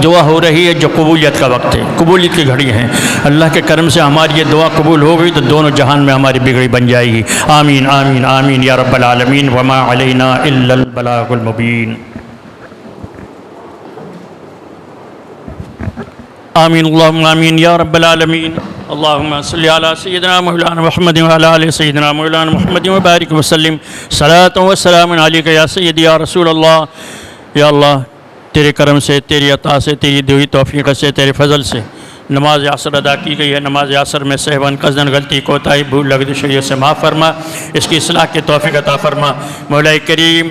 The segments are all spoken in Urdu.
دعا ہو رہی ہے جو قبولیت کا وقت ہے، قبولیت کی گھڑی ہیں۔ اللہ کے کرم سے ہماری یہ دعا قبول ہو گئی تو دونوں جہان میں ہماری بگڑی بن جائے گی۔ آمین آمین آمین یا رب العالمین وما علینا الا البلاغ المبین۔ آمین اللہم آمین یا رب العالمین۔ اللہم صلی علی سیدنا مولانا محمد وعلی آل سیدنا مولانا محمد وبارک وسلم۔ صلاۃ و سلام علیک یا سیدی یا رسول اللہ۔ یا اللہ تیرے کرم سے، تیری عطا سے، تیری دی توفیق سے، تیرے فضل سے نماز عصر ادا کی گئی ہے۔ نماز عصر میں سہون، قصدن، غلطی، کوتاہی، بھول، لغزش سے معاف فرما، اس کی اصلاح کی توفیق عطا فرما۔ مولا کریم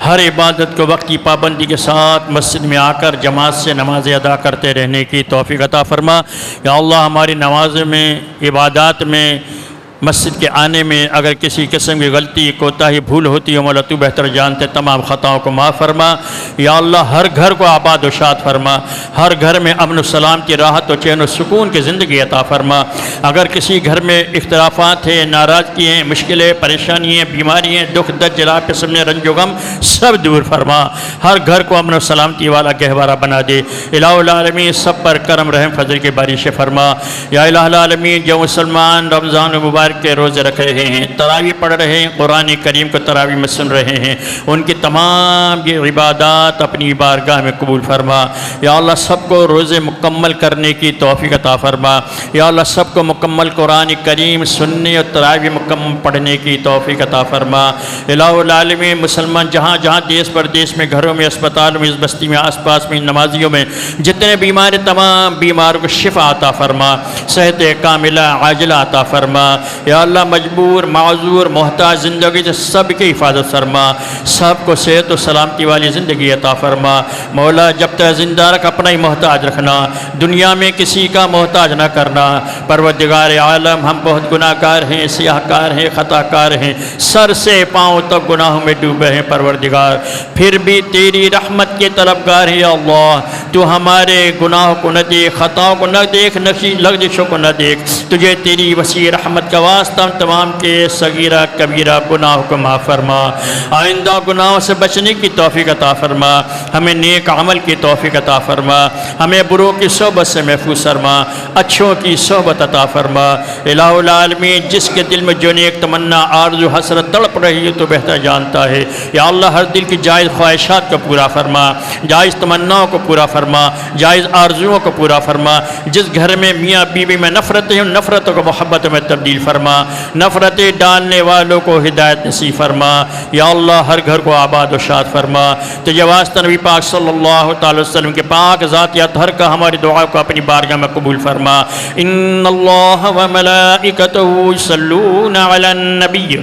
ہر عبادت کو وقت کی پابندی کے ساتھ مسجد میں آ کر جماعت سے نماز ادا کرتے رہنے کی توفیق عطا فرما۔ یا اللہ ہماری نماز میں، عبادات میں، مسجد کے آنے میں اگر کسی قسم کی غلطی، کوتاہی، بھول ہوتی ہے مولا تو بہتر جانتے، تمام خطاؤں کو معاف فرما۔ یا اللہ ہر گھر کو آباد و شاد فرما، ہر گھر میں امن و سلام کی راحت و چین و سکون کی زندگی عطا فرما۔ اگر کسی گھر میں اختلافات ہیں، ناراضگی ہیں، مشکلیں، پریشانی ہیں، بیماری ہیں، دکھ درد، جلا قسم نے رنج و غم سب دور فرما، ہر گھر کو امن و سلامتی والا گہوارہ بنا دے۔ الہ العالمین سب پر کرم رحم فضل کی بارش فرما۔ یا الہ العالمین جو مسلمان رمضان مبارک کے روزے رکھ رہے ہیں، تراویح پڑھ رہے ہیں، قرآن کریم کو تراویح میں سن رہے ہیں، ان کی تمام یہ عبادات اپنی بارگاہ میں قبول فرما۔ یا اللہ سب کو روزے مکمل کرنے کی توفیق عطا فرما۔ یا اللہ سب کو مکمل قرآن کریم سننے اور تراویح مکمل پڑھنے کی توفیق عطا فرما۔ الہ العالمین مسلمان جہاں جہاں دیس پردیس میں، گھروں میں، اسپتالوں میں، اس بستی میں، آس پاس میں، نمازیوں میں جتنے بیمار ہیں تمام بیماروں کو شفا عطا فرما، صحت کاملہ عاجلہ عطا فرما۔ یا اللہ مجبور، معذور، محتاج زندگی سے سب کی حفاظت فرما، سب کو صحت و سلامتی والی زندگی عطا فرما۔ مولا جب تک زندہ رکھ اپنا ہی محتاج رکھنا، دنیا میں کسی کا محتاج نہ کرنا۔ پروردگار عالم ہم بہت گناہ گار ہیں، سیاہ کار ہیں، خطا کار ہیں، سر سے پاؤں تک گناہوں میں ڈوبے ہیں پروردگار، پھر بھی تیری رحمت کے طلبگار ہیں۔ یا اللہ تو ہمارے گناہوں کو نہ دیکھ، خطاؤں کو نہ دیکھ، لغزشوں کو نہ دیکھ، تجھے تیری وسیع رحمت کا واسطہ تمام کے صغیرہ کبیرہ گناہوں کو معاف فرما، آئندہ گناہوں سے بچنے کی توفیق عطا فرما، ہمیں نیک عمل کی توفیق عطا فرما، ہمیں بروں کی صحبت سے محفوظ فرما، اچھوں کی صحبت عطا فرما۔ الہ العالمین جس کے دل میں جو نیک تمنا، آرزو، حسرت تڑپ رہی ہے تو بہتر جانتا ہے۔ یا اللہ ہر دل کی جائز خواہشات کو پورا فرما، جائز تمناؤں کو پورا فرما، جائز آرزوؤں کو پورا فرما۔ جس گھر میں میاں بیوی میں نفرتیں ہیں ان نفرتوں کو محبت میں تبدیل فرما، نفرتیں ڈالنے والوں کو ہدایت نصیب فرما۔ یا اللہ ہر گھر کو آباد و شاد فرما۔ تجھے واسطہ نبی پاک صلی اللہ تعالی وسلم کے پاک ذات یا طہر کا ہماری دعا کو اپنی بارگاہ میں قبول فرما۔ ان اللہ و ملائکتہ یصلون علی النبی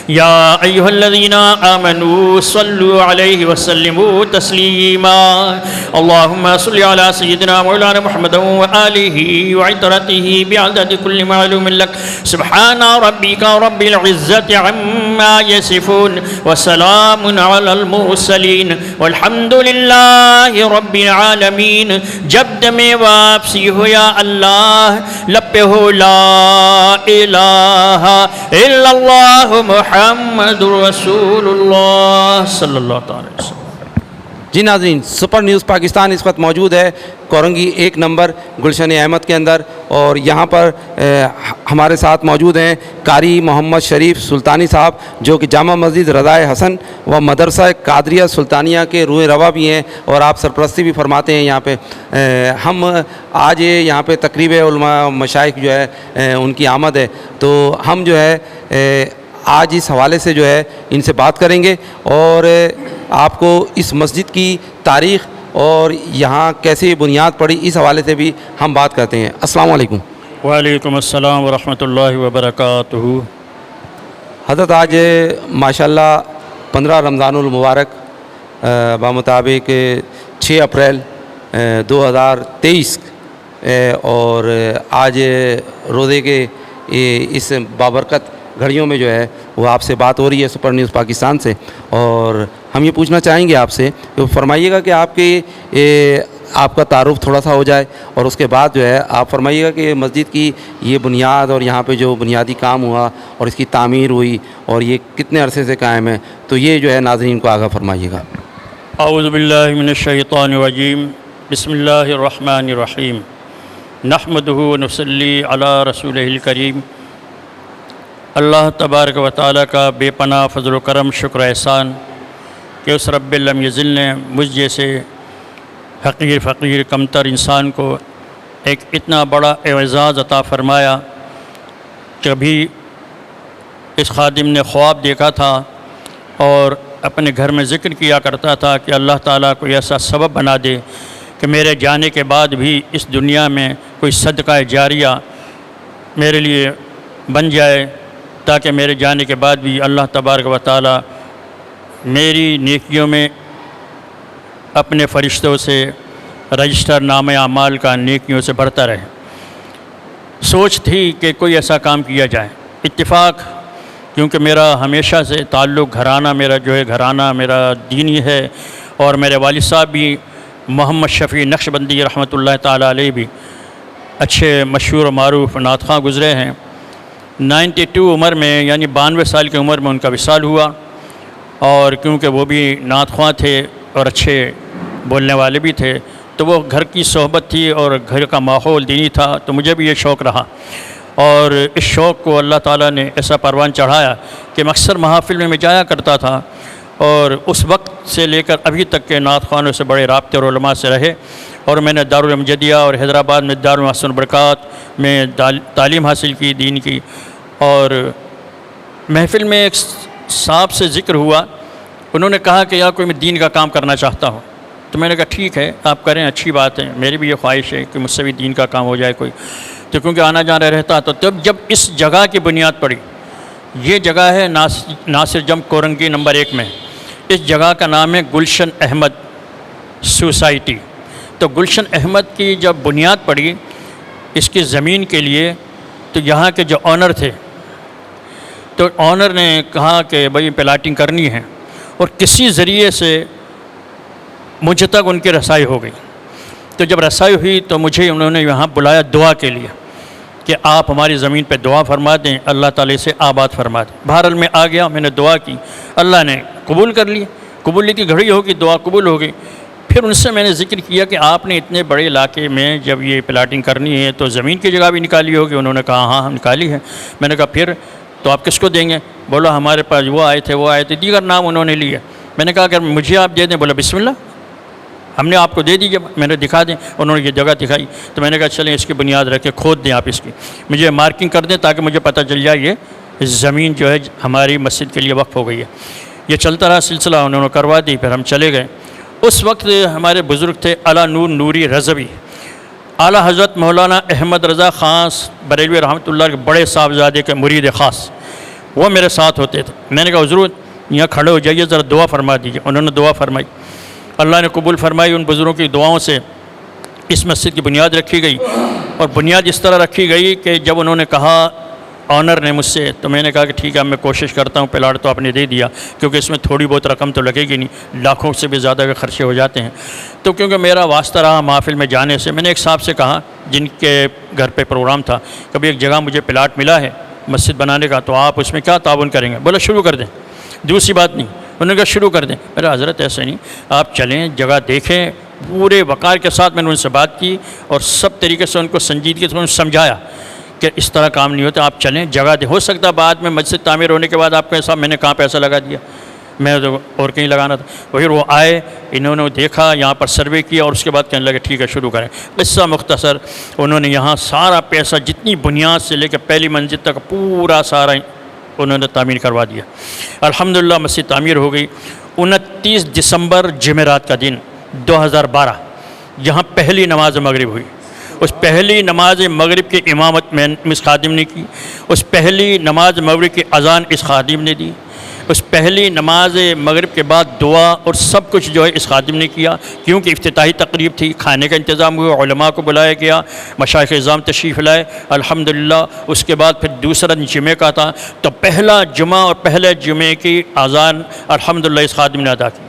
یا ایہا الذین آمنوا صلوا علیہ وسلموا تسلیما۔ اللہم صلی علی سیدنا مولانا محمد وآلہ وعطرتہ بعدد کل معلوم لک۔ سبحان ربک رب العزت عما یصفون وسلام علی المرسلین والحمد للہ رب العالمین۔ جب دم واپسی ہو یا اللہ، لب پہ ہو لا الہ الا اللہ محمد رسول اللہ صلی اللہ تعالی وسلم۔ جی ناظرین، سپر نیوز پاکستان اس وقت موجود ہے کورنگی 1 نمبر گلشن احمد کے اندر، اور یہاں پر ہمارے ساتھ موجود ہیں قاری محمد شریف سلطانی صاحب جو کہ جامع مسجد رضائے حسن و مدرسہ قادریہ سلطانیہ کے روح روا بھی ہیں، اور آپ سرپرستی بھی فرماتے ہیں یہاں پہ۔ ہم آج یہاں پہ تقریب علماء مشائخ جو ہے ان کی آمد ہے، تو ہم جو ہے آج اس حوالے سے جو ہے ان سے بات کریں گے، اور آپ کو اس مسجد کی تاریخ اور یہاں کیسے بنیاد پڑی اس حوالے سے بھی ہم بات کرتے ہیں۔ السلام علیکم۔ وعلیکم السلام ورحمۃ اللہ وبرکاتہ۔ حضرت آج ماشاءاللہ 15 رمضان المبارک بمطابق 6 اپریل 2023 اور آج روزے کے اس بابرکت گھڑیوں میں جو ہے وہ آپ سے بات ہو رہی ہے سپر نیوز پاکستان سے، اور ہم یہ پوچھنا چاہیں گے آپ سے کہ فرمائیے گا کہ آپ کا تعارف تھوڑا سا ہو جائے، اور اس کے بعد جو ہے آپ فرمائیے گا کہ مسجد کی یہ بنیاد اور یہاں پہ جو بنیادی کام ہوا اور اس کی تعمیر ہوئی اور یہ کتنے عرصے سے قائم ہے، تو یہ جو ہے ناظرین کو آگاہ فرمائیے گا۔ اعوذ باللہ من الشیطان الرجیم بسم اللہ الرحمن الرحیم نحمدہ ونصلی علی رسولہ الکریم۔ اللہ تبارک و تعالیٰ کا بے پناہ فضل و کرم، شکر احسان کہ اس رب لم یزل نے مجھ جیسے حقیر فقیر کمتر انسان کو ایک اتنا بڑا اعزاز عطا فرمایا۔ کبھی اس خادم نے خواب دیکھا تھا اور اپنے گھر میں ذکر کیا کرتا تھا کہ اللہ تعالیٰ کوئی ایسا سبب بنا دے کہ میرے جانے کے بعد بھی اس دنیا میں کوئی صدقہ جاریہ میرے لیے بن جائے، تاکہ میرے جانے کے بعد بھی اللہ تبارک و تعالیٰ میری نیکیوں میں اپنے فرشتوں سے رجسٹر نامہ اعمال کا نیکیوں سے بڑھتا رہے۔ سوچ تھی کہ کوئی ایسا کام کیا جائے۔ اتفاق، کیونکہ میرا ہمیشہ سے تعلق گھرانہ میرا دینی ہے، اور میرے والد صاحب بھی محمد شفیع نقشبندی رحمۃ اللہ تعالیٰ علیہ بھی اچھے مشہور و معروف نعت خواں گزرے ہیں۔ 92 عمر میں، یعنی 92 سال کی عمر میں ان کا وصال ہوا، اور کیونکہ وہ بھی نعت خواں تھے اور اچھے بولنے والے بھی تھے، تو وہ گھر کی صحبت تھی اور گھر کا ماحول دینی تھا، تو مجھے بھی یہ شوق رہا، اور اس شوق کو اللہ تعالیٰ نے ایسا پروان چڑھایا کہ میں اکثر محافل میں جایا کرتا تھا، اور اس وقت سے لے کر ابھی تک کے نعت خوانوں سے بڑے رابطے اور علماء سے رہے، اور میں نے دارالمجدیہ اور حیدرآباد میں دارالمحسن البرکات میں تعلیم حاصل کی دین کی۔ اور محفل میں ایک صاحب سے ذکر ہوا، انہوں نے کہا کہ یا کوئی میں دین کا کام کرنا چاہتا ہوں، تو میں نے کہا ٹھیک ہے آپ کریں، اچھی بات ہے، میری بھی یہ خواہش ہے کہ مجھ سے بھی دین کا کام ہو جائے کوئی، تو کیونکہ آنا جانا رہتا، تو جب اس جگہ کی بنیاد پڑی، یہ جگہ ہے ناصر جم کورنگی نمبر 1 میں، اس جگہ کا نام ہے گلشن احمد سوسائٹی۔ تو گلشن احمد کی جب بنیاد پڑی اس کی زمین کے لیے، تو یہاں کے جو آنر تھے، تو آنر نے کہا کہ بھئی پلاٹنگ کرنی ہے، اور کسی ذریعے سے مجھ تک ان کی رسائی ہو گئی۔ تو جب رسائی ہوئی تو مجھے انہوں نے یہاں بلایا دعا کے لیے کہ آپ ہماری زمین پہ دعا فرما دیں، اللہ تعالی سے آباد فرما دیں۔ بہرحال میں آ گیا، میں نے دعا کی، اللہ نے قبول کر لی، قبولی کی گھڑی ہوگی، دعا قبول ہو گئی۔ پھر ان سے میں نے ذکر کیا کہ آپ نے اتنے بڑے علاقے میں جب یہ پلاٹنگ کرنی ہے تو زمین کی جگہ بھی نکالی ہوگی؟ انہوں نے کہا ہاں ہم نکالی ہے۔ میں نے کہا پھر تو آپ کس کو دیں گے؟ بولا ہمارے پاس وہ آئے تھے، دیگر نام انہوں نے لیے۔ میں نے کہا اگر مجھے آپ دے دیں، بولا بسم اللہ، ہم نے آپ کو دے دی، جب میں نے دکھا دیں، انہوں نے یہ جگہ دکھائی، تو میں نے کہا چلیں اس کی بنیاد رکھ کے کھود دیں، آپ اس کی مجھے مارکنگ کر دیں تاکہ مجھے پتہ چل جائے یہ زمین جو ہے ہماری مسجد کے لیے وقف ہو گئی ہے۔ یہ چلتا رہا سلسلہ، انہوں نے کروا دی، پھر ہم چلے گئے۔ اس وقت ہمارے بزرگ تھے اعلیٰ نور نوری رضوی، اعلیٰ حضرت مولانا احمد رضا خان بریلوی رحمۃ اللہ کے بڑے صاحبزادے کے مرید خاص، وہ میرے ساتھ ہوتے تھے۔ میں نے کہا حضور یہاں کھڑے ہو جائیے، ذرا دعا فرما دیجیے۔ انہوں نے دعا فرمائی، اللہ نے قبول فرمائی۔ ان بزرگوں کی دعاؤں سے اس مسجد کی بنیاد رکھی گئی، اور بنیاد اس طرح رکھی گئی کہ جب انہوں نے کہا آنر نے مجھ سے، تو میں نے کہا کہ ٹھیک ہے میں کوشش کرتا ہوں، پلاٹ تو آپ نے دے دیا، کیونکہ اس میں تھوڑی بہت رقم تو لگے گی نہیں، لاکھوں سے بھی زیادہ کے خرچے ہو جاتے ہیں۔ تو کیونکہ میرا واسطہ رہا محافل میں جانے سے، میں نے ایک صاحب سے کہا جن کے گھر پہ پروگرام تھا، کبھی ایک جگہ مجھے پلاٹ ملا ہے مسجد بنانے کا، تو آپ اس میں کیا تعاون کریں گے؟ بولا شروع کر دیں، دوسری بات نہیں۔ انہوں نے کہا شروع کر دیں۔ میرا حضرت ایسے نہیں، آپ چلیں جگہ دیکھیں، پورے وقار کے ساتھ میں نے ان سے بات کی، اور سب طریقے سے ان کو سنجیدگی سے سمجھایا کہ اس طرح کام نہیں ہوتا، آپ چلیں جگہ دیں، ہو سکتا ہے بعد میں مسجد تعمیر ہونے کے بعد آپ کو صاحب میں نے کہاں پیسہ لگا دیا، میں تو اور کہیں لگانا تھا۔ پھر وہ آئے، انہوں نے دیکھا، یہاں پر سروے کیا، اور اس کے بعد کہنے لگے ٹھیک ہے شروع کریں۔ قصہ مختصر، انہوں نے یہاں سارا پیسہ جتنی بنیاد سے لے کے پہلی منزل تک پورا سارا انہوں نے تعمیر کروا دیا۔ الحمدللہ مسجد تعمیر ہو گئی۔ 29 دسمبر جمعرات کا دن 2012 یہاں پہلی نماز مغرب ہوئی۔ اس پہلی نماز مغرب کی امامت میں اس خادم نے کی، اس پہلی نماز مغرب کی اذان اس خادم نے دی، اس پہلی نماز مغرب کے بعد دعا اور سب کچھ جو ہے اس خادم نے کیا، کیونکہ افتتاحی تقریب تھی، کھانے کا انتظام ہوا، علماء کو بلایا گیا، مشائخ اعظام تشریف لائے الحمدللہ۔ اس کے بعد پھر دوسرا جمعے کا تھا، تو پہلا جمعہ اور پہلے جمعے کی اذان الحمدللہ اس خادم نے ادا کی۔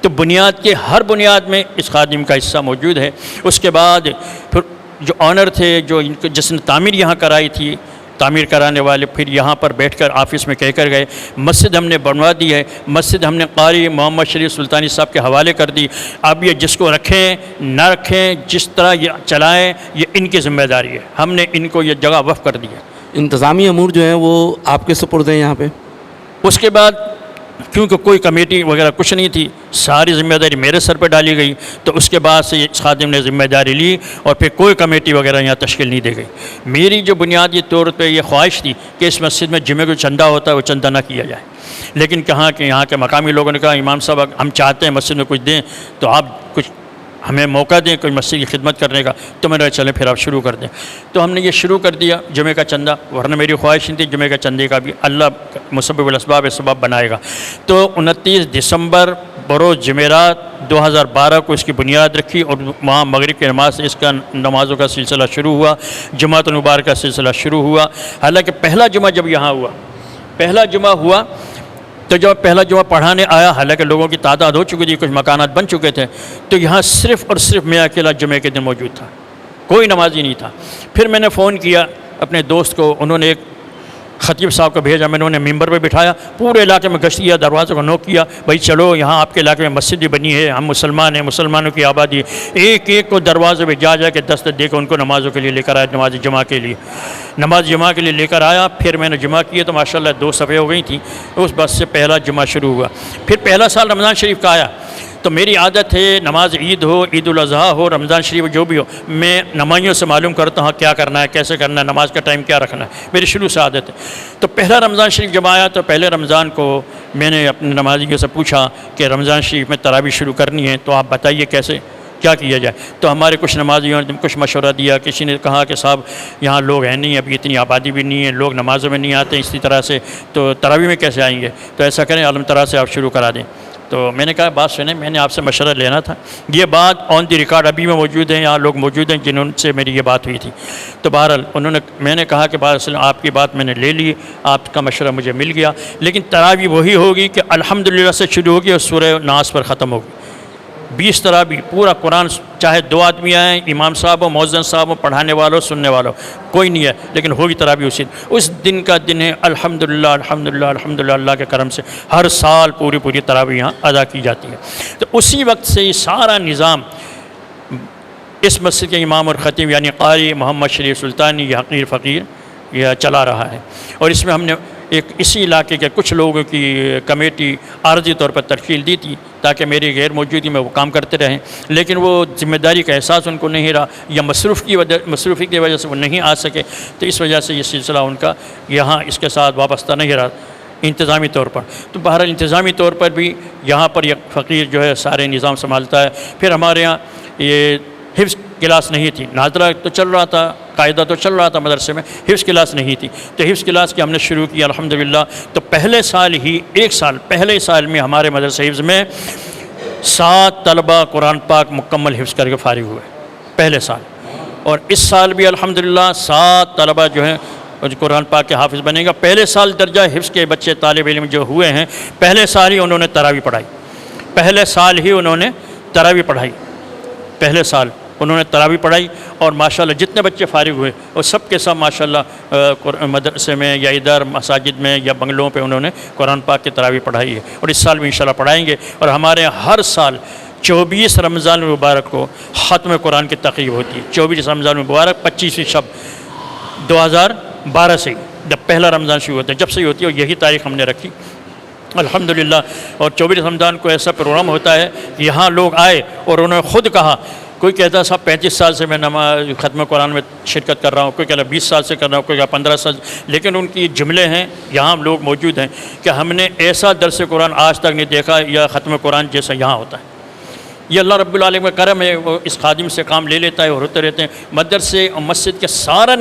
تو بنیاد کے ہر بنیاد میں اس خادم کا حصہ موجود ہے۔ اس کے بعد پھر جو آنر تھے، جو جس نے تعمیر یہاں کرائی تھی، تعمیر کرانے والے پھر یہاں پر بیٹھ کر آفس میں کہہ کر گئے، مسجد ہم نے بنوا دی ہے، مسجد ہم نے قاری محمد شریف سلطانی صاحب کے حوالے کر دی، اب یہ جس کو رکھیں نہ رکھیں، جس طرح یہ چلائیں، یہ ان کی ذمہ داری ہے، ہم نے ان کو یہ جگہ وقف کر دی ہے۔ انتظامی امور جو ہیں وہ آپ کے سپرد ہیں یہاں پہ؟ اس کے بعد کیونکہ کوئی کمیٹی وغیرہ کچھ نہیں تھی، ساری ذمہ داری میرے سر پہ ڈالی گئی، تو اس کے بعد سے اس خادم نے ذمہ داری لی اور پھر کوئی کمیٹی وغیرہ یہاں تشکیل نہیں دی گئی۔ میری جو بنیادی طور پہ یہ خواہش تھی کہ اس مسجد میں جمعے کو چندہ ہوتا ہے وہ چندہ نہ کیا جائے، لیکن کہاں کہ یہاں کے مقامی لوگوں نے کہا امام صاحب ہم چاہتے ہیں مسجد میں کچھ دیں تو آپ کچھ ہمیں موقع دیں کوئی مسجد کی خدمت کرنے کا، تو میں نے چلیں پھر آپ شروع کر دیں، تو ہم نے یہ شروع کر دیا جمعے کا چندہ، ورنہ میری خواہش نہیں تھی، جمعے کا چندے کا بھی اللہ مسبب الاسباب سبب بنائے گا۔ تو 29 دسمبر بروز جمعرات 2012 کو اس کی بنیاد رکھی اور وہاں مغرب کی نماز سے اس کا نمازوں کا سلسلہ شروع ہوا، جمعۃ المبارک کا سلسلہ شروع ہوا۔ حالانکہ پہلا جمعہ جب یہاں ہوا، پہلا جمعہ ہوا تو جب پہلا جمعہ پڑھانے آیا، حالانکہ لوگوں کی تعداد ہو چکی تھی، کچھ مکانات بن چکے تھے، تو یہاں صرف اور صرف میں اکیلا جمعے کے دن موجود تھا، کوئی نمازی نہیں تھا۔ پھر میں نے فون کیا اپنے دوست کو، انہوں نے ایک خطیب صاحب کو بھیجا، میں نے انہیں ممبر پہ بٹھایا، پورے علاقے میں گشت کیا، دروازوں کو نوک کیا، بھائی چلو یہاں آپ کے علاقے میں مسجد بھی بنی ہے، ہم مسلمان ہیں، مسلمانوں کی آبادی، ایک ایک کو دروازے پہ جا کے دستک دے کے ان کو نمازوں کے لیے لے کر آیا، نماز جمعہ کے لیے لے کر آیا۔ پھر میں نے جمعہ کیے تو ماشاءاللہ 2 صفحے ہو گئی تھیں، اس بس سے پہلا جمعہ شروع ہوا۔ پھر پہلا سال رمضان شریف کا آیا تو میری عادت ہے نماز عید ہو، عید الاضحیٰ ہو، رمضان شریف جو بھی ہو، میں نمائیوں سے معلوم کرتا ہوں کیا کرنا ہے، کیسے کرنا ہے، نماز کا ٹائم کیا رکھنا ہے، میری شروع سے عادت ہے۔ تو پہلا رمضان شریف جب آیا تو پہلے رمضان کو میں نے اپنے نمازیوں سے پوچھا کہ رمضان شریف میں تراویح شروع کرنی ہے تو آپ بتائیے کیسے کیا کیا جائے، تو ہمارے کچھ نمازیوں نے کچھ مشورہ دیا، کسی نے کہا کہ صاحب یہاں لوگ ہیں نہیں، ابھی اتنی آبادی بھی نہیں ہے، لوگ نمازوں میں نہیں آتے اسی طرح سے، تو تراویح میں کیسے آئیں گے، تو ایسا کریں عالم طرح سے آپ شروع کرا دیں۔ تو میں نے کہا بات سنیں، میں نے آپ سے مشورہ لینا تھا، یہ بات آن دی ریکارڈ ابھی میں موجود ہیں، یہاں لوگ موجود ہیں جنہوں سے میری یہ بات ہوئی تھی۔ تو بہرحال میں نے کہا کہ آپ کی بات میں نے لے لی، آپ کا مشورہ مجھے مل گیا، لیکن تراویح وہی ہوگی کہ الحمدللہ سے شروع ہوگی اور سورہ ناس پر ختم ہوگی۔ 20 تراویح پورا قرآن، چاہے 2 آدمی آئیں، امام صاحب ہو، مؤذن صاحب ہو، پڑھانے والوں سننے والوں، کوئی نہیں ہے، لیکن ہوگی تراویح اس دن کا دن ہے۔ الحمدللہ الحمدللہ الحمدللہ، اللہ کے کرم سے ہر سال پوری تراویح یہاں ادا کی جاتی ہے۔ تو اسی وقت سے یہ سارا نظام اس مسجد کے امام اور خطیب یعنی قاری محمد شریف سلطانی یہ حقیر فقیر یہ چلا رہا ہے، اور اس میں ہم نے ایک اسی علاقے کے کچھ لوگوں کی کمیٹی عارضی طور پر تشکیل دی تھی تاکہ میری غیر موجودگی میں وہ کام کرتے رہیں، لیکن وہ ذمہ داری کا احساس ان کو نہیں رہا یا مصروفی کی وجہ سے وہ نہیں آ سکے، تو اس وجہ سے یہ سلسلہ ان کا یہاں اس کے ساتھ وابستہ نہیں رہا انتظامی طور پر۔ تو بہرحال انتظامی طور پر بھی یہاں پر یہ فقیر جو ہے سارے نظام سنبھالتا ہے۔ پھر ہمارے یہاں یہ حفظ کلاس نہیں تھی، ناظرہ تو چل رہا تھا، قاعدہ تو چل رہا تھا مدرسے میں، حفظ کلاس نہیں تھی، تو حفظ کلاس کی ہم نے شروع کی الحمدللہ۔ تو پہلے سال میں ہمارے مدرسے حفظ میں 7 طلبہ قرآن پاک مکمل حفظ کر کے فارغ ہوئے پہلے سال، اور اس سال بھی الحمدللہ 7 طلبہ جو ہیں قرآن پاک کے حافظ بنے گا۔ پہلے سال درجہ حفظ کے بچے طالب علم جو ہوئے ہیں، پہلے سال ہی انہوں نے تراویح پڑھائی، اور ماشاءاللہ جتنے بچے فارغ ہوئے اور سب کے سب ماشاءاللہ مدرسے میں یا ادھر مساجد میں یا بنگلوں پہ انہوں نے قرآن پاک کی تراویح پڑھائی ہے، اور اس سال بھی انشاءاللہ پڑھائیں گے۔ اور ہمارے یہاں ہر سال 24 رمضان المبارک کو ختم قرآن کی تقریب ہوتی ہے۔ 24 رمضان المبارک 25ویں شب 2012 سے جب پہلا رمضان شروع ہوتا ہے، جب سے ہی ہوتی ہے، اور یہی تاریخ ہم نے رکھی الحمدللہ۔ اور 24 رمضان کو ایسا پروگرام ہوتا ہے، یہاں لوگ آئے اور انہوں نے خود کہا، کوئی کہتا ہے صاحب 35 سال سے میں نماز ختم قرآن میں شرکت کر رہا ہوں، کوئی کہتا ہے 20 سال سے کر رہا ہوں، کوئی کہتا 15 سال، لیکن ان کی جملے ہیں، یہاں لوگ موجود ہیں کہ ہم نے ایسا درس قرآن آج تک نہیں دیکھا یا ختم قرآن جیسا یہاں ہوتا ہے۔ یہ اللہ رب العالمین کا کرم ہے، وہ اس خادم سے کام لے لیتا ہے اور ہوتے رہتے ہیں۔ مدرسے اور مسجد کے سارا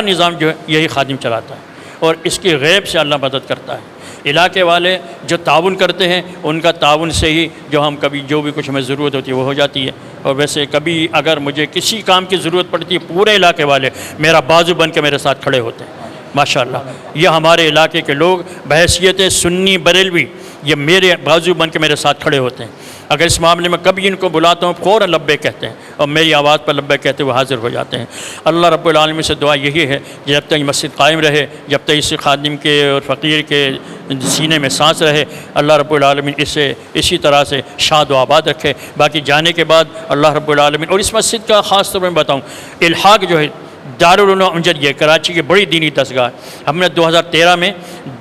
نظام جو ہے یہی خادم چلاتا ہے، اور اس کی غیب سے اللہ مدد کرتا ہے۔ علاقے والے جو تعاون کرتے ہیں ان کا تعاون سے ہی جو بھی کچھ ہمیں ضرورت ہوتی ہے وہ ہو جاتی ہے، اور ویسے کبھی اگر مجھے کسی کام کی ضرورت پڑتی ہے پورے علاقے والے میرا بازو بن کے میرے ساتھ کھڑے ہوتے ہیں ماشاءاللہ۔ یہ ہمارے علاقے کے لوگ بحیثیت سنی بریلوی یہ میرے بازو بن کے میرے ساتھ کھڑے ہوتے ہیں۔ اگر اس معاملے میں کبھی ان کو بلاتا ہوں فوراً لبیک کہتے ہیں اور میری آواز پر لبیک کہتے ہوئے حاضر ہو جاتے ہیں۔ اللہ رب العالمین سے دعا یہی ہے کہ جب تک یہ مسجد قائم رہے، جب تک اس خادم کے اور فقیر کے سینے میں سانس رہے، اللہ رب العالمین اسے اسی طرح سے شاد و آباد رکھے۔ باقی جانے کے بعد اللہ رب العالمین، اور اس مسجد کا خاص طور پر میں بتاؤں، الحاق جو ہے دارالعلوم امجدیہ کراچی کی بڑی دینی دستگاہ، ہم نے 2013 میں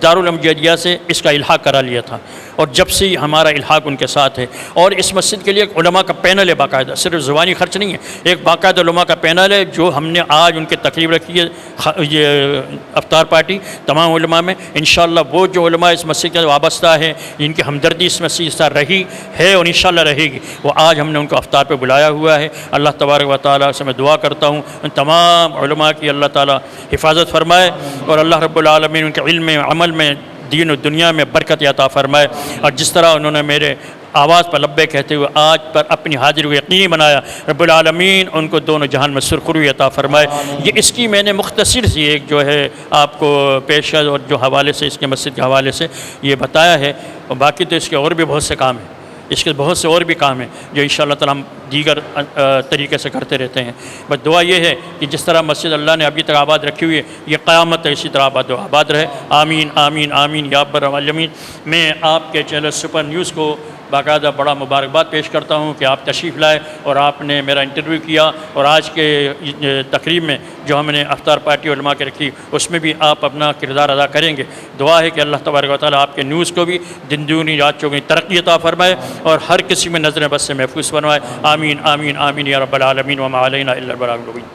دارالعلوم امجدیہ سے اس کا الحاق کرا لیا تھا، اور جب سے ہمارا الحاق ان کے ساتھ ہے۔ اور اس مسجد کے لیے ایک علماء کا پینل ہے باقاعدہ، صرف زبانی خرچ نہیں ہے، ایک باقاعدہ علماء کا پینل ہے جو ہم نے آج ان کے تقریب رکھی ہے، یہ افطار پارٹی تمام علماء میں۔ انشاءاللہ وہ جو علماء اس مسجد کے وابستہ ہے، جن کی ہمدردی اس مسجد سے رہی ہے اور انشاءاللہ رہے گی، وہ آج ہم نے ان کو افطار پہ بلایا ہوا ہے۔ اللہ تبارک و تعالیٰ سے میں دعا کرتا ہوں ان تمام علماء کی اللہ تعالیٰ حفاظت فرمائے، اور اللہ رب العالمین ان کے علم میں، عمل میں، دین و دنیا میں برکت عطا فرمائے۔ اور جس طرح انہوں نے میرے آواز پر لبے کہتے ہوئے آج پر اپنی حاضری کو یقینی بنایا، رب العالمین ان کو دونوں جہان میں سرخروی عطا فرمائے۔ یہ اس کی میں نے مختصر سی ایک جو ہے آپ کو پیشکش اور جو حوالے سے اس کے مسجد کے حوالے سے یہ بتایا ہے، اور باقی تو اس کے اور بھی بہت سے کام ہیں، اس کے بہت سے اور بھی کام ہیں جو انشاءاللہ تعالی ہم دیگر طریقے سے کرتے رہتے ہیں۔ بس دعا یہ ہے کہ جس طرح مسجد اللہ نے ابھی تک آباد رکھی ہوئی ہے، یہ قیامت تک اسی طرح آباد رہے۔ آمین آمین آمین یا رب العالمین۔ میں آپ کے چینل سپر نیوز کو باقاعدہ بڑا مبارکباد پیش کرتا ہوں کہ آپ تشریف لائے اور آپ نے میرا انٹرویو کیا، اور آج کے تقریب میں جو ہم نے افطار پارٹی علماء کے رکھی اس میں بھی آپ اپنا کردار ادا کریں گے۔ دعا ہے کہ اللہ تبارک و تعالیٰ آپ کے نیوز کو بھی دن دگنی رات چوگنی ترقی عطا فرمائے اور ہر کسی میں نظر بس سے محفوظ فرمائے۔ آمین آمین آمین یا رب العالمین وما علینا الا البلاغ المبین۔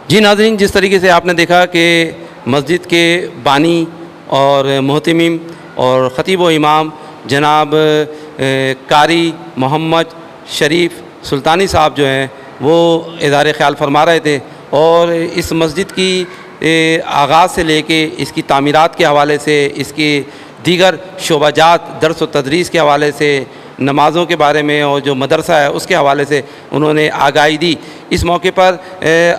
جی ناظرین، جس طریقے سے آپ نے دیکھا کہ مسجد کے بانی اور محتمم اور خطیب و امام جناب قاری محمد شریف سلطانی صاحب جو ہیں وہ اظہار خیال فرما رہے تھے، اور اس مسجد کی آغاز سے لے کے اس کی تعمیرات کے حوالے سے، اس کی دیگر شعبہ جات درس و تدریس کے حوالے سے، نمازوں کے بارے میں اور جو مدرسہ ہے اس کے حوالے سے انہوں نے آگاہی دی۔ اس موقع پر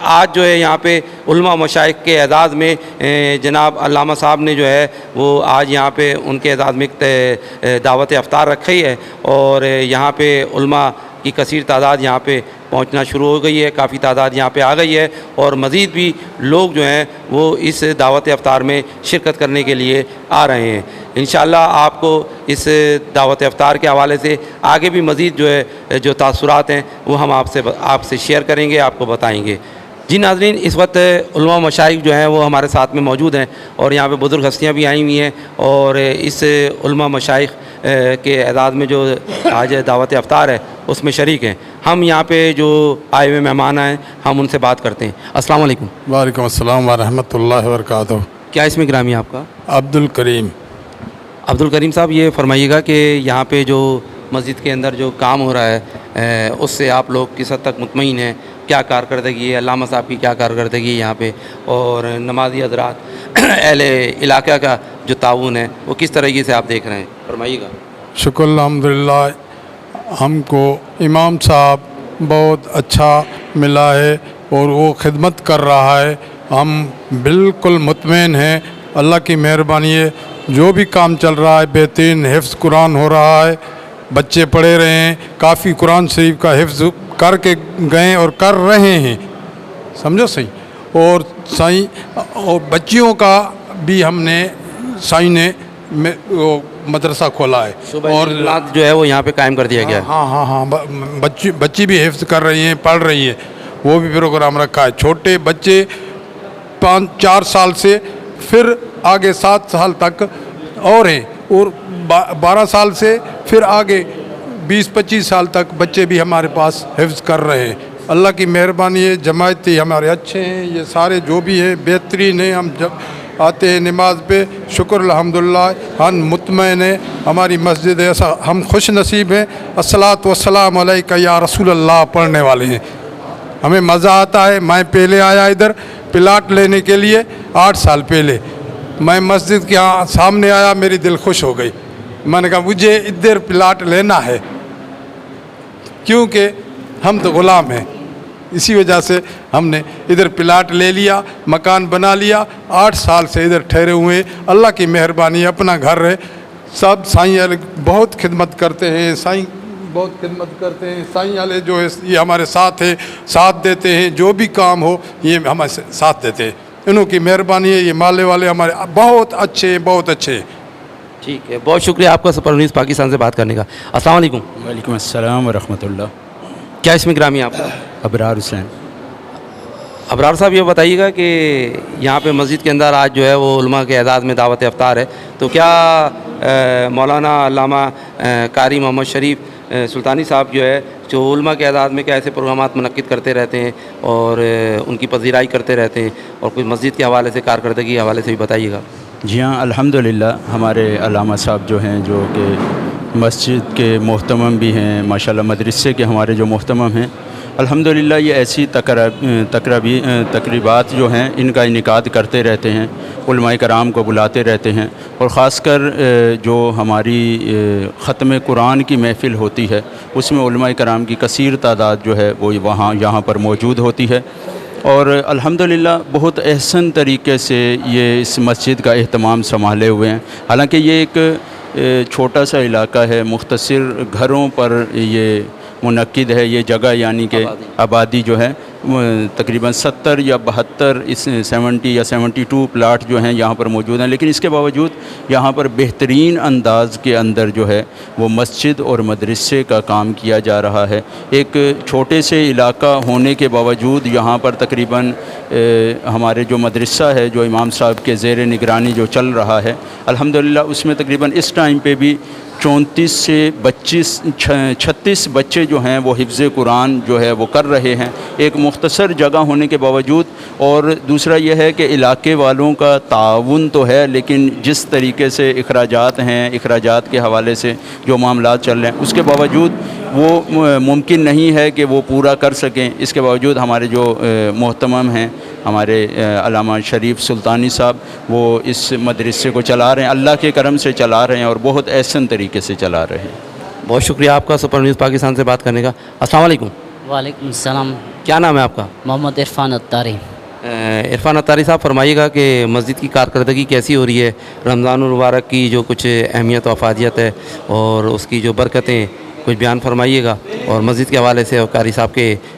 آج جو ہے یہاں پہ علماء مشائخ کے اعزاز میں جناب علامہ صاحب نے جو ہے وہ آج یہاں پہ ان کے اعزاز میں دعوت افطار رکھی ہے، اور یہاں پہ علماء کی کثیر تعداد یہاں پہ پہنچنا شروع ہو گئی ہے، کافی تعداد یہاں پہ آ گئی ہے، اور مزید بھی لوگ جو ہیں وہ اس دعوت افطار میں شرکت کرنے کے لیے آ رہے ہیں۔ انشاءاللہ آپ کو اس دعوت افطار کے حوالے سے آگے بھی مزید جو ہے جو تاثرات ہیں وہ ہم آپ سے شیئر کریں گے، آپ کو بتائیں گے۔ جی ناظرین، اس وقت علماء مشائخ جو ہیں وہ ہمارے ساتھ میں موجود ہیں، اور یہاں پہ بزرگ ہستیاں بھی آئی ہوئی ہیں، اور اس علماء مشائخ کے اعزاز میں جو آج دعوت افطار ہے اس میں شریک ہیں۔ ہم یہاں پہ جو آئے ہوئے مہمان ہیں ہم ان سے بات کرتے ہیں۔ السلام علیکم۔ وعلیکم السلام ورحمۃ اللہ وبرکاتہ۔ کیا اسم گرامی آپ کا؟ عبدالکریم۔ عبدالکریم صاحب، یہ فرمائیے گا کہ یہاں پہ جو مسجد کے اندر جو کام ہو رہا ہے اس سے آپ لوگ کس حد تک مطمئن ہیں؟ کیا کارکردگی ہے علامہ صاحب کی، کیا کارکردگی ہے یہاں پہ، اور نمازی حضرات اہل علاقہ کا جو تعاون ہے وہ کس طریقے سے آپ دیکھ رہے ہیں؟ فرمائیے گا۔ شکر الحمدللہ، ہم کو امام صاحب بہت اچھا ملا ہے اور وہ خدمت کر رہا ہے، ہم بالکل مطمئن ہیں، اللہ کی مہربانی ہے۔ جو بھی کام چل رہا ہے بہترین، حفظ قرآن ہو رہا ہے، بچے پڑھے رہے ہیں، کافی قرآن شریف کا حفظ کر کے گئے اور کر رہے ہیں، سمجھو صحیح۔ اور سائیں اور بچیوں کا بھی ہم نے سائیں نے مدرسہ کھولا ہے، اور جو ہے وہ یہاں پہ قائم کر دیا گیا ہے۔ ہاں بچی بھی حفظ کر رہی ہیں، پڑھ رہی ہیں، وہ بھی پروگرام رکھا ہے۔ چھوٹے بچے 4 سال سے پھر آگے 7 سال تک اور ہیں، اور 12 سال سے پھر آگے 20-25 سال تک بچے بھی ہمارے پاس حفظ کر رہے ہیں۔ اللہ کی مہربانی ہے، جماعتی ہمارے اچھے ہیں، یہ سارے جو بھی ہیں بہترین ہیں۔ ہم جب آتے ہیں نماز پہ شکر الحمدللہ ہم مطمئن ہیں، ہماری مسجد ایسا ہم خوش نصیب ہیں۔ الصلاۃ والسلام علیکہ یا رسول اللہ پڑھنے والے ہیں، ہمیں مزہ آتا ہے۔ میں پہلے آیا ادھر پلاٹ لینے کے لیے 8 سال پہلے، میں مسجد کے سامنے آیا، میری دل خوش ہو گئی، میں نے کہا مجھے ادھر پلاٹ لینا ہے، کیونکہ ہم تو غلام ہیں، اسی وجہ سے ہم نے ادھر پلاٹ لے لیا، مکان بنا لیا، 8 سال سے ادھر ٹھہرے ہوئے۔ اللہ کی مہربانی، اپنا گھر ہے، سب سائیں بہت خدمت کرتے ہیں، سائیں بہت خدمت کرتے ہیں. سائیں والے جو ہے یہ ہمارے ساتھ ہے, ساتھ دیتے ہیں, جو بھی کام ہو یہ ہمارے ساتھ دیتے ہیں. انہوں کی مہربانی ہے. یہ مالے والے ہمارے بہت اچھے ہیں, بہت اچھے ہیں. ٹھیک ہے, بہت شکریہ آپ کا سپر نیوز پاکستان سے بات کرنے کا. السلام علیکم. وعلیکم السلام ورحمۃ اللہ. کیا اسم گرامی آپ کا؟ ابرار حسین. ابرار صاحب یہ بتائیے گا کہ یہاں پہ مسجد کے اندر آج جو ہے وہ علماء کے اعزاز میں دعوت افطار ہے, تو کیا مولانا علامہ قاری محمد شریف سلطانی صاحب جو ہے جو علماء کے اعزاز میں کیا ایسے پروگرامات منعقد کرتے رہتے ہیں اور ان کی پذیرائی کرتے رہتے ہیں, اور کچھ مسجد کے حوالے سے کارکردگی کے حوالے سے بھی بتائیے گا. جی ہاں, الحمدللہ ہمارے علامہ صاحب جو ہیں جو کہ مسجد کے محتمم بھی ہیں, ماشاءاللہ مدرسے کے ہمارے جو محتمم ہیں, الحمدللہ یہ ایسی تقریبات جو ہیں ان کا انعقاد کرتے رہتے ہیں, علماء کرام کو بلاتے رہتے ہیں, اور خاص کر جو ہماری ختم قرآن کی محفل ہوتی ہے اس میں علماء کرام کی کثیر تعداد جو ہے وہ یہاں پر موجود ہوتی ہے, اور الحمدللہ بہت احسن طریقے سے یہ اس مسجد کا اہتمام سنبھالے ہوئے ہیں. حالانکہ یہ ایک چھوٹا سا علاقہ ہے, مختصر گھروں پر یہ منعقد ہے یہ جگہ, یعنی کہ آبادی جو ہے تقریباً 70 یا 72 70 یا 72 پلاٹ جو ہیں یہاں پر موجود ہیں, لیکن اس کے باوجود یہاں پر بہترین انداز کے اندر جو ہے وہ مسجد اور مدرسے کا کام کیا جا رہا ہے. ایک چھوٹے سے علاقہ ہونے کے باوجود یہاں پر تقریباً ہمارے جو مدرسہ ہے جو امام صاحب کے زیر نگرانی جو چل رہا ہے, الحمدللہ اس میں تقریباً اس ٹائم پہ بھی 34 سے 36 بچے جو ہیں وہ حفظ قرآن جو ہے وہ کر رہے ہیں, ایک مختصر جگہ ہونے کے باوجود. اور دوسرا یہ ہے کہ علاقے والوں کا تعاون تو ہے, لیکن جس طریقے سے اخراجات ہیں, اخراجات کے حوالے سے جو معاملات چل رہے ہیں اس کے باوجود وہ ممکن نہیں ہے کہ وہ پورا کر سکیں. اس کے باوجود ہمارے جو محتمم ہیں ہمارے علامہ شریف سلطانی صاحب وہ اس مدرسے کو چلا رہے ہیں, اللہ کے کرم سے چلا رہے ہیں اور بہت احسن طریقے سے چلا رہے ہیں. بہت شکریہ آپ کا سپر نیوز پاکستان سے بات کرنے کا. السلام علیکم. وعلیکم السلام. کیا نام ہے آپ کا؟ محمد عرفان اتاری. عرفان اتاری صاحب, فرمائیے گا کہ مسجد کی کارکردگی کیسی ہو رہی ہے, رمضان المبارک کی جو کچھ اہمیت و افادیت ہے اور اس کی جو برکتیں کچھ بیان فرمائیے گا, اور مسجد کے حوالے سے اور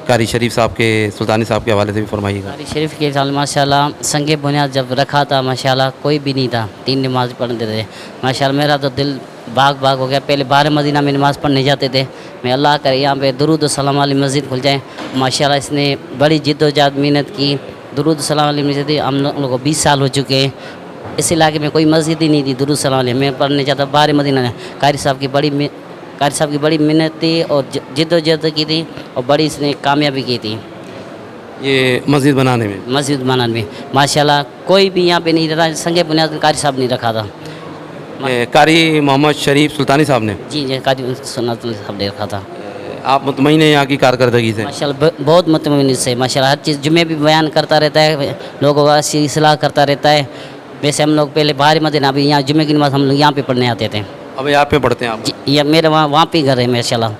قاری شریف صاحب کے سلطانی صاحب کے حوالے سے بھی فرمائیے گا. قاری شریف کے سال ماشاءاللہ سنگ بنیاد جب رکھا تھا ماشاءاللہ کوئی بھی نہیں تھا, 3 نماز پڑھتے تھے ماشاءاللہ. میرا تو دل باغ ہو گیا. پہلے بار مدینہ میں نماز پڑھنے جاتے تھے, میں اللہ کرے یہاں پہ درود و سلام والی مسجد کھل جائے. ماشاءاللہ اس نے بڑی جد و جہد محنت کی. درود و سلام والی مسجد ہم لوگوں کو 20 سال ہو چکے ہیں. اس علاقے میں کوئی مسجد ہی نہیں تھی درود سلام والی. میں پڑھنے جاتا بار مدینہ میں. قاری صاحب کی بڑی محنت تھی اور جد و جہد کی تھی, اور بڑی اس نے کامیابی کی تھی یہ مسجد بنانے میں. ماشاءاللہ کوئی بھی یہاں پہ نہیں رہا, سنگ بنیاد قاری صاحب نہیں رکھا تھا. قاری محمد شریف سلطانی صاحب نے. جی قاری سنت صاحب نے رکھا تھا. آپ مطمئن ہیں یہاں کی کارکردگی سے؟ ماشاءاللہ بہت مطمئن سے ماشاءاللہ. ہر چیز جمعے بھی بیان کرتا رہتا ہے, لوگوں کا اصلاح کرتا رہتا ہے. ویسے ہم لوگ پہلے باہر مدینہ, ابھی یہاں جمعے کی نماز ہم لوگ یہاں پہ پڑھنے آتے تھے. اب یہاں پہ پڑھتے ہیں آپ؟ جی, یہ میرے وہاں پہ گھر ہے ماشاءاللہ.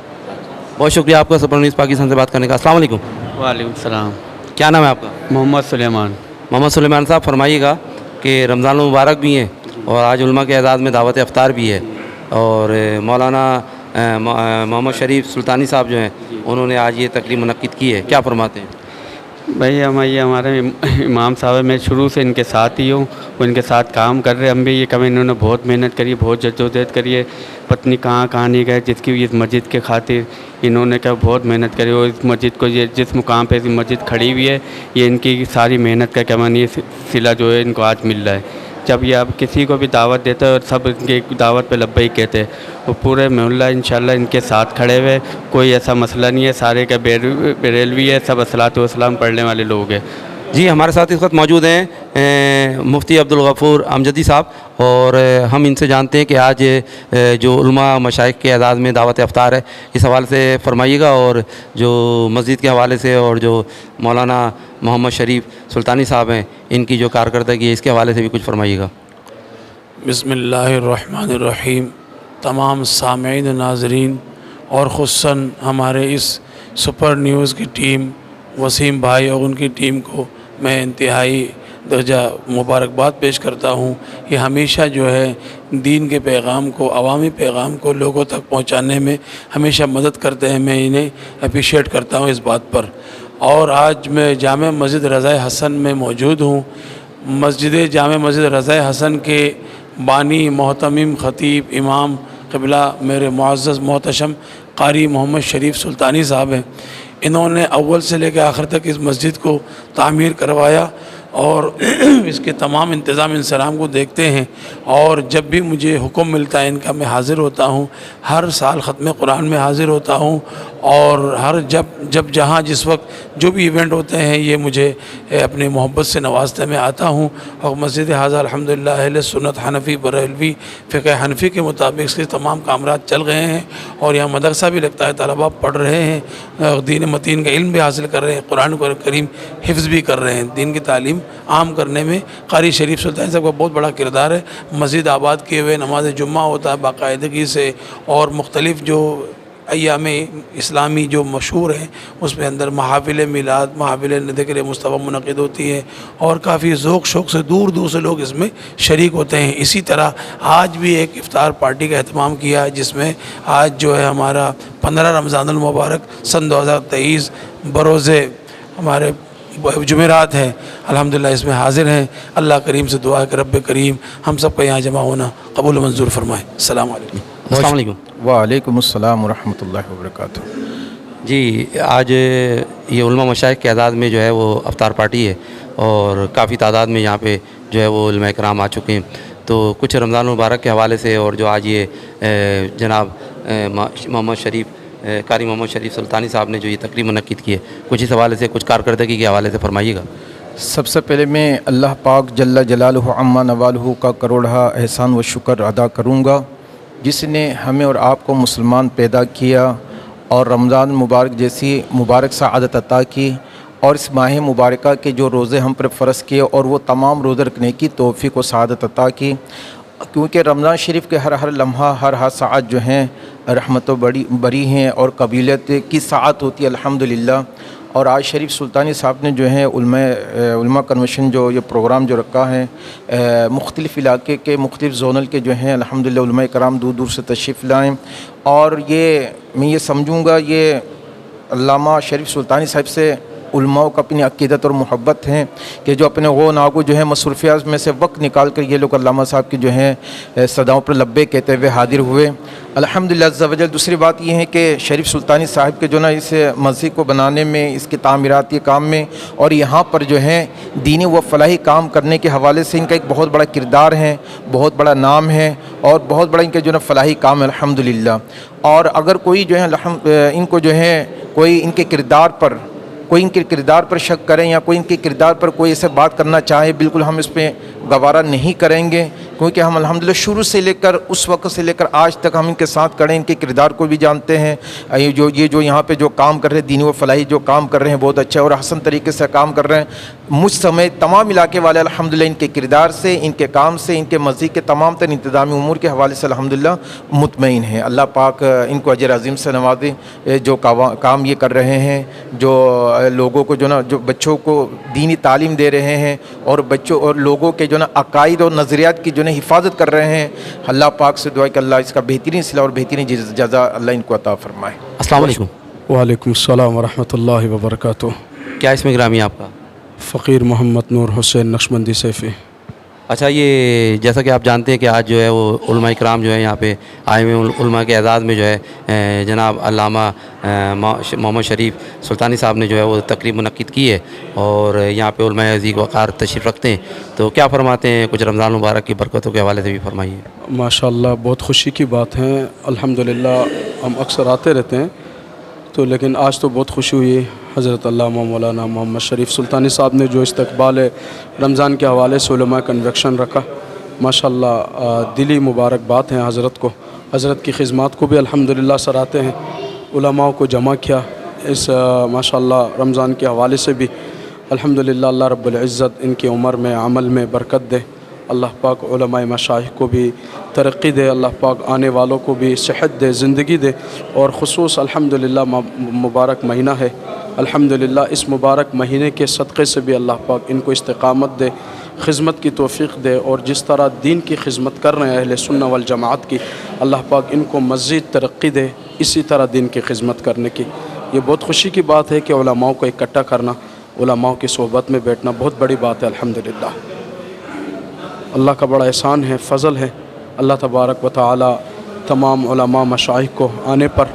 بہت شکریہ آپ کا سپر نیوز پاکستان سے بات کرنے کا. السلام علیکم. وعلیکم السلام. کیا نام ہے آپ کا؟ محمد سلیمان. محمد سلیمان صاحب, فرمائیے گا کہ رمضان المبارک بھی ہیں اور آج علماء کے اعزاز میں دعوت افطار بھی ہے, اور مولانا محمد شریف سلطانی صاحب جو ہیں انہوں نے آج یہ تقریب منعقد کی ہے, کیا فرماتے ہیں؟ بھائی یہ ہمارے امام صاحب ہیں, میں شروع سے ان کے ساتھ ہی ہوں, وہ ان کے ساتھ کام کر رہے. ہم بھی یہ کہیں انہوں نے بہت محنت کری, بہت جدوجہد کری ہے, پتنی کہاں نہیں گئے, جس کی اس مسجد کے خاطر انہوں نے کہا بہت محنت کری. اور اس مسجد کو یہ جس مقام پہ مسجد کھڑی ہوئی ہے یہ ان کی ساری محنت کا کمانی صلہ جو ہے ان کو آج مل رہا ہے. جب یہ اب کسی کو بھی دعوت دیتا ہے اور سب ان کی دعوت پہ لبیک کہتے ہیں, وہ پورے محلہ انشاءاللہ ان کے ساتھ کھڑے ہوئے. کوئی ایسا مسئلہ نہیں ہے, سارے کا بریلوی ہے, سب الصلاۃ والسلام پڑھنے والے لوگ ہیں. جی, ہمارے ساتھ اس وقت موجود ہیں مفتی عبدالغفور امجدی صاحب, اور ہم ان سے جانتے ہیں کہ آج جو علماء مشائخ کے اعزاز میں دعوت افطار ہے اس حوالے سے فرمائیے گا, اور جو مسجد کے حوالے سے اور جو مولانا محمد شریف سلطانی صاحب ہیں ان کی جو کارکردگی ہے اس کے حوالے سے بھی کچھ فرمائیے گا. بسم اللہ الرحمن الرحیم. تمام سامعین و ناظرین اور خصوصاً ہمارے اس سپر نیوز کی ٹیم وسیم بھائی اور ان کی ٹیم کو میں انتہائی درجہ مبارکباد پیش کرتا ہوں. یہ ہمیشہ جو ہے دین کے پیغام کو، عوامی پیغام کو لوگوں تک پہنچانے میں ہمیشہ مدد کرتے ہیں. میں انہیں اپریشیٹ کرتا ہوں اس بات پر. اور آج میں جامع مسجد رضا حسن میں موجود ہوں. جامع مسجد رضا حسن کے بانی، محتمم، خطیب، امام قبلہ میرے معزز محتشم قاری محمد شریف سلطانی صاحب ہیں. انہوں نے اول سے لے کے آخر تک اس مسجد کو تعمیر کروایا اور اس کے تمام انتظام انسلام کو دیکھتے ہیں. اور جب بھی مجھے حکم ملتا ہے ان کا، میں حاضر ہوتا ہوں. ہر سال ختم قرآن میں حاضر ہوتا ہوں. اور جب جہاں جس وقت جو بھی ایونٹ ہوتے ہیں یہ مجھے اپنی محبت سے نوازتے میں آتا ہوں. اور مسجد حاضر الحمدللہ اہل سنت حنفی بریلوی فقہ حنفی کے مطابق اس کے تمام کامرات چل رہے ہیں. اور یہاں مدرسہ بھی لگتا ہے، طلباء پڑھ رہے ہیں، دین متین کا علم بھی حاصل کر رہے ہیں، قرآن کریم حفظ بھی کر رہے ہیں. دین کی تعلیم عام کرنے میں قاری شریف سلطانی صاحب کا بہت بڑا کردار ہے. مسجد آباد کیے ہوئے، نماز جمعہ ہوتا ہے باقاعدگی سے، اور مختلف جو ایام اسلامی جو مشہور ہیں اس میں اندر محافل میلاد، محافل ذکر مصطفیٰ منعقد ہوتی ہے. اور کافی ذوق شوق سے دور دور سے لوگ اس میں شریک ہوتے ہیں. اسی طرح آج بھی ایک افطار پارٹی کا اہتمام کیا ہے، جس میں آج جو ہے ہمارا 15 رمضان المبارک سن 2023 بروز ہمارے جمعرات ہے. الحمدللہ اس میں حاضر ہیں. اللہ کریم سے دعا ہے کہ رب کریم ہم سب کا یہاں جمع ہونا قبول و منظور فرمائے. السلام علیکم. السلام علیکم. وعلیکم السلام ورحمۃ اللہ وبرکاتہ. جی، آج یہ علماء مشائخ کے اعزاز میں جو ہے وہ افطار پارٹی ہے، اور کافی تعداد میں یہاں پہ جو ہے وہ علماء کرام آ چکے ہیں. تو کچھ رمضان المبارک کے حوالے سے، اور جو آج یہ جناب محمد شریف قاری محمد شریف سلطانی صاحب نے جو یہ تقریب منعقد کی ہے، کچھ اس حوالے سے، کچھ کارکردگی کے حوالے سے فرمائیے گا. سب سے پہلے میں اللہ پاک جل جلالہ عما نوالہ کا کروڑہ احسان و شکر ادا کروں گا، جس نے ہمیں اور آپ کو مسلمان پیدا کیا اور رمضان مبارک جیسی مبارک سعادت عطا کی، اور اس ماہ مبارکہ کے جو روزے ہم پر فرض کیے اور وہ تمام روزے رکھنے کی توفیق و سعادت عطا کی. کیونکہ رمضان شریف کے ہر لمحہ، ہر ساعت جو ہیں رحمت و بری ہیں اور قبیلیت کی ساعت ہوتی ہے الحمدللہ. اور آج شریف سلطانی صاحب نے جو ہے علماء کنونشن جو یہ پروگرام جو رکھا ہے، مختلف علاقے کے مختلف زونل کے جو ہیں الحمدللہ علماء کرام دور دور سے تشریف لائیں. اور میں یہ سمجھوں گا یہ علامہ شریف سلطانی صاحب سے علماء کو اپنی عقیدت اور محبت ہیں کہ جو اپنے غو ناگو جو ہے مصروفیات میں سے وقت نکال کر یہ لوگ علامہ صاحب کی جو ہیں صداؤں پر لبے کہتے ہوئے حاضر ہوئے الحمدللہ عز و جل. دوسری بات یہ ہے کہ شریف سلطانی صاحب کے جو نا اس مسجد کو بنانے میں، اس کے تعمیراتی کام میں، اور یہاں پر جو ہے دینی و فلاحی کام کرنے کے حوالے سے ان کا ایک بہت بڑا کردار ہے، بہت بڑا نام ہے، اور بہت بڑا ان کے جو نا فلاحی کام ہے الحمدللہ. اور اگر کوئی جو ہے ان کو جو ہے کوئی ان کے کردار پر شک کریں یا کوئی ان کے کردار پر کوئی ایسے بات کرنا چاہے، بالکل ہم اس پہ گوارہ نہیں کریں گے، کیونکہ ہم الحمدللہ شروع سے لے کر اس وقت سے لے کر آج تک ہم ان کے ساتھ کھڑے، ان کے کردار کو بھی جانتے ہیں. یہ جو یہاں پہ جو کام کر رہے ہیں دینی و فلاحی جو کام کر رہے ہیں بہت اچھا اور حسن طریقے سے کام کر رہے ہیں. مجھ سمیت تمام علاقے والے الحمدللہ ان کے کردار سے، ان کے کام سے، ان کے مسجد کے تمام تر انتظامی امور کے حوالے سے الحمدللہ مطمئن ہیں. اللہ پاک ان کو اجر عظیم سے نوازے. جو کام یہ کر رہے ہیں، جو لوگوں کو جو بچوں کو دینی تعلیم دے رہے ہیں، اور بچوں اور لوگوں کے عقائد اور نظریات کی حفاظت کر رہے ہیں، اللہ پاک سے دعا کہ اللہ اس کا بہترین صلاح اور بہترین جزا اللہ ان کو عطا فرمائے. السلام علیکم. وعلیکم السلام ورحمۃ اللہ وبرکاتہ. کیا اسم گرامی آپ کا؟ فقیر محمد نور حسین نقشبندی سیفی. اچھا، یہ جیسا کہ آپ جانتے ہیں کہ آج جو ہے وہ علماء کرام جو ہے یہاں پہ آئے ہوئے، علماء کے اعزاز میں جو ہے جناب علامہ محمد شریف سلطانی صاحب نے جو ہے وہ تقریب منعقد کی ہے، اور یہاں پہ علماء عزیز وقار تشریف رکھتے ہیں. تو کیا فرماتے ہیں؟ کچھ رمضان مبارک کی برکتوں کے حوالے سے بھی فرمائیے. ماشاءاللہ بہت خوشی کی بات ہے. الحمدللہ ہم اکثر آتے رہتے ہیں تو لیکن آج تو بہت خوشی ہوئی. حضرت علامہ مولانا محمد شریف سلطانی صاحب نے جو استقبال رمضان کے حوالے سے علماء کنویکشن رکھا، ماشاءاللہ دلی مبارکباد ہیں حضرت کو. حضرت کی خدمات کو بھی الحمدللہ سراہتے ہیں. علماء کو جمع کیا اس ماشاءاللہ رمضان کے حوالے سے بھی الحمدللہ. اللہ رب العزت ان کی عمر میں، عمل میں برکت دے. اللہ پاک علماء مشائخ کو بھی ترقی دے. اللہ پاک آنے والوں کو بھی صحت دے، زندگی دے. اور خصوص الحمدللہ مبارک مہینہ ہے، الحمدللہ اس مبارک مہینے کے صدقے سے بھی اللہ پاک ان کو استقامت دے. خدمت کی توفیق دے، اور جس طرح دین کی خدمت کر رہے ہیں اہل سنہ والجماعت کی، اللہ پاک ان کو مزید ترقی دے اسی طرح دین کی خدمت کرنے کی۔ یہ بہت خوشی کی بات ہے کہ علماء کو اکٹھا کرنا، علماء کی صحبت میں بیٹھنا بہت بڑی بات ہے الحمدللہ۔ اللہ کا بڑا احسان ہے، فضل ہے۔ اللہ تبارک و تعالی تمام علماء مشائخ کو آنے پر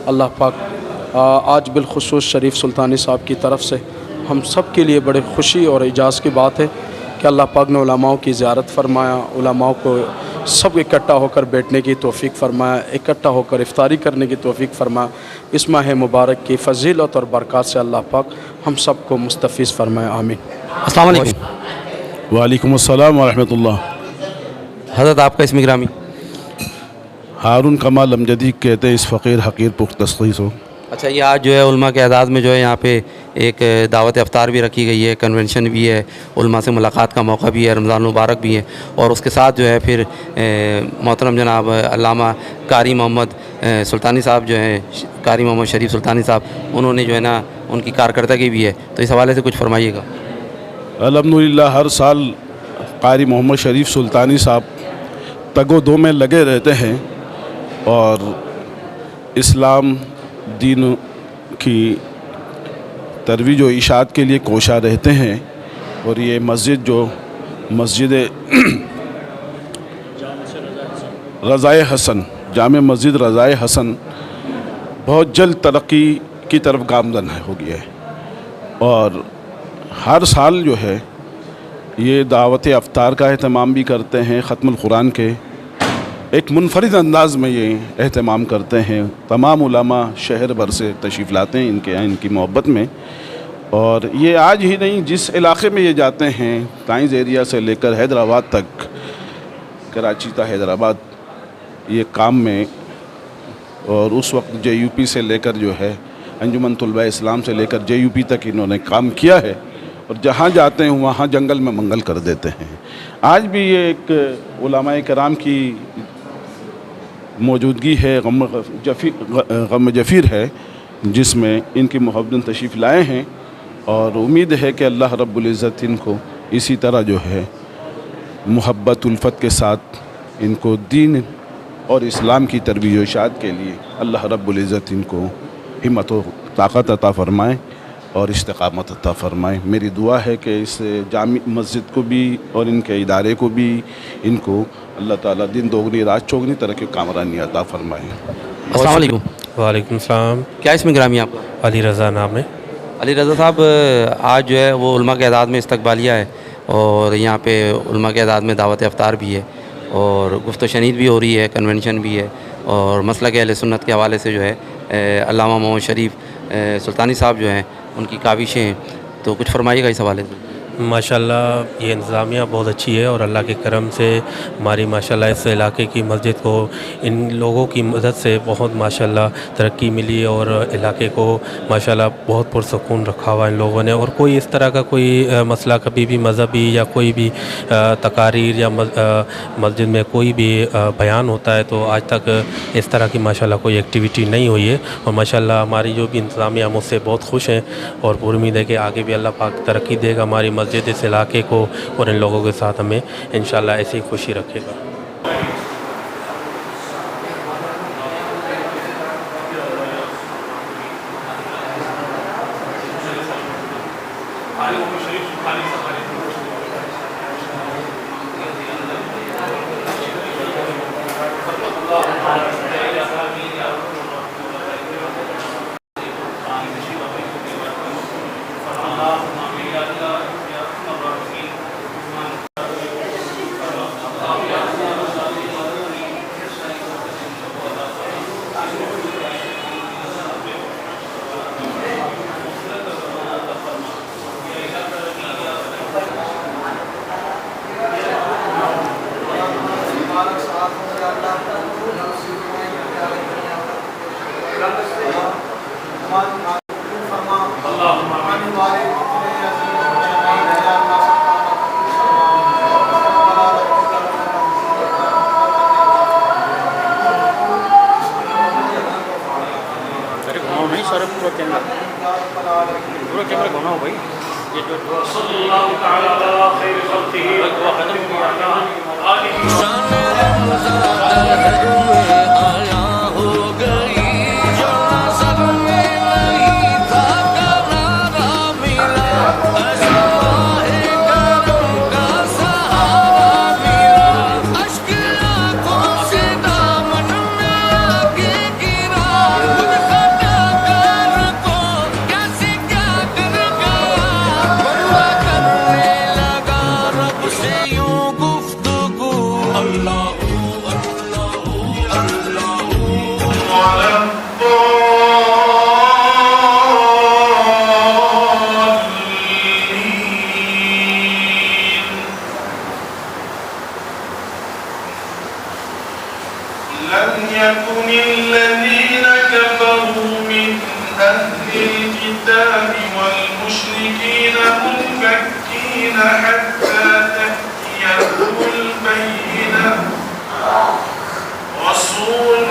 اللہ پاک آج بالخصوص شریف سلطانی صاحب کی طرف سے ہم سب کے لیے بڑے خوشی اور اعجاز کی بات ہے کہ اللہ پاک نے علماء کی زیارت فرمایا، علماء کو سب اکٹھا ہو کر بیٹھنے کی توفیق فرمایا، اکٹھا ہو کر افطاری کرنے کی توفیق فرمایا۔ اس ماہ مبارک کی فضیلت اور برکات سے اللہ پاک ہم سب کو مستفیض فرمائے، آمین۔ السلام علیکم۔ وعلیکم السلام ورحمۃ اللہ۔ حضرت آپ کا اسم گرامی؟ ہارون کمال امجدی کہتے ہیں، اس فقیر حقیر پخت تشخیص ہو۔ اچھا، یہ آج جو ہے علماء کے اعداد میں جو ہے یہاں پہ ایک دعوت افطار بھی رکھی گئی ہے، کنونشن بھی ہے، علماء سے ملاقات کا موقع بھی ہے، رمضان مبارک بھی ہے، اور اس کے ساتھ جو ہے پھر محترم جناب علامہ قاری محمد سلطانی صاحب جو ہیں، قاری محمد شریف سلطانی صاحب، انہوں نے جو ہے نا ان کی کارکردگی بھی ہے، تو اس حوالے سے کچھ فرمائیے گا۔ الحمدللہ ہر سال قاری محمد شریف سلطانی صاحب تگ و دو میں لگے رہتے ہیں اور اسلام دین کی ترویج و اشاعت کے لیے کوشاں رہتے ہیں، اور یہ مسجد جو مسجد رضائے حسن، جامع مسجد رضائے حسن بہت جلد ترقی کی طرف گامزن ہو گیا ہے، اور ہر سال جو ہے یہ دعوت افطار کا اہتمام بھی کرتے ہیں، ختم القرآن کے ایک منفرد انداز میں یہ اہتمام کرتے ہیں۔ تمام علماء شہر بھر سے تشریف لاتے ہیں ان کے یہاں، ان کی محبت میں، اور یہ آج ہی نہیں، جس علاقے میں یہ جاتے ہیں، تائز ایریا سے لے کر حیدرآباد تک، کراچی تا حیدرآباد، یہ کام میں، اور اس وقت جے یو پی سے لے کر جو ہے انجمن طلبہ اسلام سے لے کر جے یو پی تک انہوں نے کام کیا ہے، اور جہاں جاتے ہیں وہاں جنگل میں منگل کر دیتے ہیں۔ آج بھی یہ ایک علماء کرام کی موجودگی ہے، غم جفیر ہے، جس میں ان کی محبت تشریف لائے ہیں، اور امید ہے کہ اللہ رب العزت ان کو اسی طرح جو ہے محبت الفت کے ساتھ ان کو دین اور اسلام کی ترویج و اشاعت کے لیے اللہ رب العزت ان کو ہمت و طاقت عطا فرمائے اور استقامت عطا فرمائے۔ میری دعا ہے کہ اس جامع مسجد کو بھی اور ان کے ادارے کو بھی ان کو اللہ تعالیٰ دن دوگنی رات چوگنی ترقی کامرانی عطا فرمائے۔ السلام علیکم۔ وعلیکم السلام۔ کیا اسم گرامی آپ کا؟ علی رضا نام ہے۔ علی رضا صاحب، آج جو ہے وہ علماء کے اعداد میں استقبالیہ ہے، اور یہاں پہ علماء کے اعداد میں دعوت افطار بھی ہے، اور گفت و شنید بھی ہو رہی ہے، کنونشن بھی ہے، اور مسلک اہل سنت کے حوالے سے جو ہے علامہ محمد شریف سلطانی صاحب جو ہیں ان کی کاوشیں ہیں، تو کچھ فرمائیے گا اس حوالے سے۔ ماشاءاللہ یہ انتظامیہ بہت اچھی ہے، اور اللہ کے کرم سے ہماری ماشاءاللہ اس علاقے کی مسجد کو ان لوگوں کی مدد سے بہت ماشاءاللہ ترقی ملی، اور علاقے کو ماشاءاللہ بہت پرسکون رکھا ہوا ان لوگوں نے، اور کوئی اس طرح کا کوئی مسئلہ کبھی بھی مذہبی یا کوئی بھی تقاریر یا مسجد میں کوئی بھی بیان ہوتا ہے تو آج تک اس طرح کی ماشاءاللہ کوئی ایکٹیویٹی نہیں ہوئی ہے، اور ماشاءاللہ ہماری جو بھی انتظامیہ مجھ سے بہت خوش ہیں، اور پوری امید ہے کہ آگے بھی اللہ پاک ترقی دے گا ہماری مسجد، اس علاقے کو، اور ان لوگوں کے ساتھ ہمیں انشاءاللہ ایسی خوشی رکھے گا۔ صلی اللہ تعالی علی خیر خلقہ وخدمہ لم يكن الذين كفروا من أهل الكتاب والمشركين منفكين حتى تأتيهم البينة رسول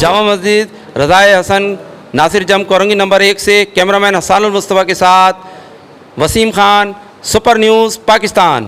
جامع مسجد رضائے حسن ناصر جم کورنگی نمبر 1 سے کیمرہ مین حسان المصطفیٰ کے ساتھ وسیم خان، سپر نیوز پاکستان۔